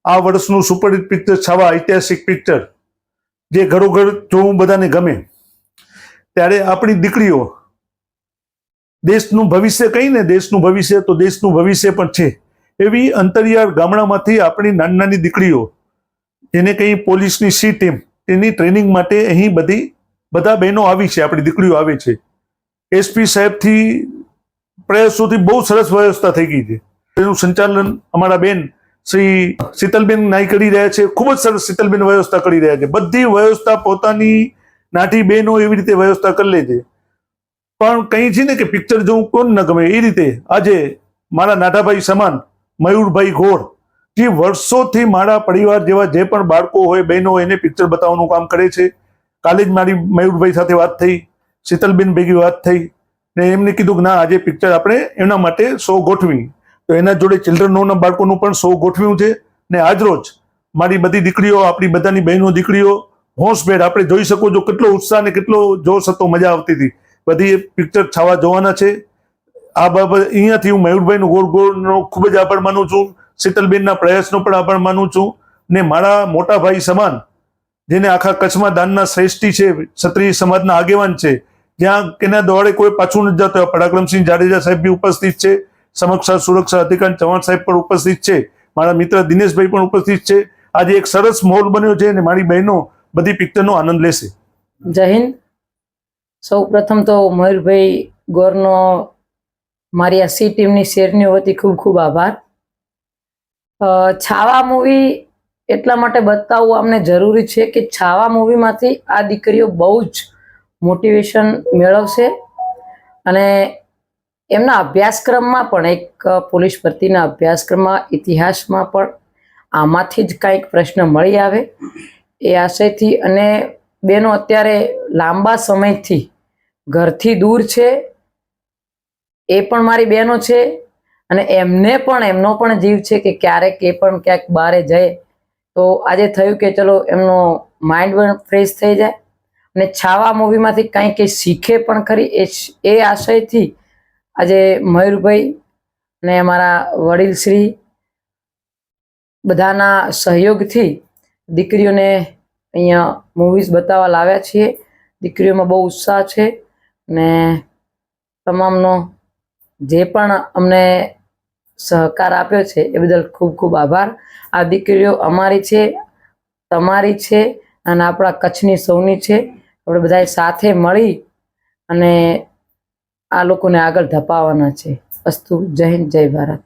આ વર્ષનું superhit picture છાવા ઐતિહાસિક પિક્ચર જે ઘરોઘર જોવું બધાને ગમે, ત્યારે આપણી દીકરીઓ દેશનું ભવિષ્ય કહીને, દેશનું ભવિષ્ય તો દેશનું ભવિષ્ય પણ છે, એવી અંતરિયાળ ગામડામાંથી આપણી નાની નાની દીકરીઓ જેને કંઈ પોલીસની સી ટીમ તેની ટ્રેનિંગ માટે અહીં બધા બહેનો આવી છે, આપણી દીકરીઓ આવે છે. એસપી સાહેબથી પ્રયાસોથી બહુ સરસ વ્યવસ્થા થઈ ગઈ છે. તેનું સંચાલન અમારા બેન શ્રી શીતલબેન નાઈ કરી રહ્યા છે. ખૂબ જ સરસ શીતલબેન વ્યવસ્થા કરી રહ્યા છે. બધી વ્યવસ્થા પોતાની નાટી બહેનો એવી રીતે વ્યવસ્થા કરી લે છે. પણ કંઈ છે ને કે પિક્ચર જોવું કોણ ન ગમે, એ રીતે આજે મારા નાટાભાઈ સમાન મયુરભાઈ ઘોડ જે વર્ષોથી મારા પરિવાર જેવા જે પણ બાળકો હોય, બહેનો હોય, એને પિક્ચર બતાવવાનું કામ કરે છે. કાલે જ મારી મયુરભાઈ સાથે વાત થઈ, શીતલબેન ભેગી વાત થઈ ને એમને કીધું કે ના, આજે પિક્ચર આપણે એના માટે શો ગોઠવી. તો એના જોડે ચિલ્ડ્રનોના બાળકોનું પણ શો ગોઠવ્યું છે. ને આજરોજ મારી બધી દીકરીઓ, આપણી બધાની બહેનો દીકરીઓ હોંશભેર આપણે જોઈ શકો છો કેટલો ઉત્સાહ ને કેટલો જોશ હતો, મજા આવતી હતી. બધી પિક્ચર છાવા જોવાના છે. આ બાબત અહીંયાથી હું મયુરભાઈનો ગોળનો ખૂબ જ આભાર માનું છું. શીતલબેનના પ્રયાસનો પણ આભાર માનું છું. ને મારા મોટા ભાઈ સમાન જેને આખા કચ્છમાં દાનના શ્રેષ્ઠી છે, ક્ષત્રિય સમાજના આગેવાન છે, જ્યાં કેના દોડે કોઈ પાછું નથી જતો. પરાક્રમસિંહ જાડેજા સાહેબ બી ઉપસ્થિત છે, સમક્ષા સુરક્ષા અધિકારી ચૌહાણ સાહેબ પણ ઉપસ્થિત છે, મારા મિત્ર દિનેશભાઈ પણ ઉપસ્થિત છે. આજે એક સરસ માહોલ બન્યો છે અને મારી બહેનો બધી પિક્ચરનો આનંદ લેશે. જય હિન્દ. સૌ પ્રથમ તો મયુરભાઈ ગોરનો મારી આ સી ટીમની શેરની વતી ખૂબ ખૂબ આભાર. છાવા મૂવી એટલા માટે બતાવવું અમને જરૂરી છે કે છાવા મૂવીમાંથી આ દીકરીઓ બહુ જ મોટિવેશન મેળવશે અને એમના અભ્યાસક્રમમાં પણ, એક પોલીસ ભરતીના અભ્યાસક્રમમાં, ઇતિહાસમાં પણ આમાંથી જ કાંઈક પ્રશ્ન મળી આવે એ આશયથી. અને બેનો અત્યારે લાંબા સમયથી ઘરથી દૂર છે, એ પણ મારી બહેનો છે અને એમનો પણ જીવ છે કે ક્યારેક એ પણ ક્યાંક બહાર જાય તો આજે થયું કે ચલો એમનો માઇન્ડ પણ ફ્રેશ થઈ જાય અને છાવા મૂવીમાંથી કંઈક એ શીખે પણ ખરી, એ આશયથી આજે મયુરભાઈ અને અમારા વડીલશ્રી બધાના સહયોગથી દીકરીઓને અહીંયા મૂવીઝ બતાવવા લાવ્યા છીએ. દીકરીઓમાં બહુ ઉત્સાહ છે ને તમામનો જે પણ અમને સહકાર આપ્યો છે એ બદલ ખૂબ ખૂબ આભાર. આ દીકરીઓ અમારી છે, તમારી છે અને આપણા કચ્છની સૌની છે. આપણે બધાએ સાથે મળી અને આ લોકોને આગળ ધપાવવાના છે. અસ્તુ. જય હિન્દ, જય ભારત.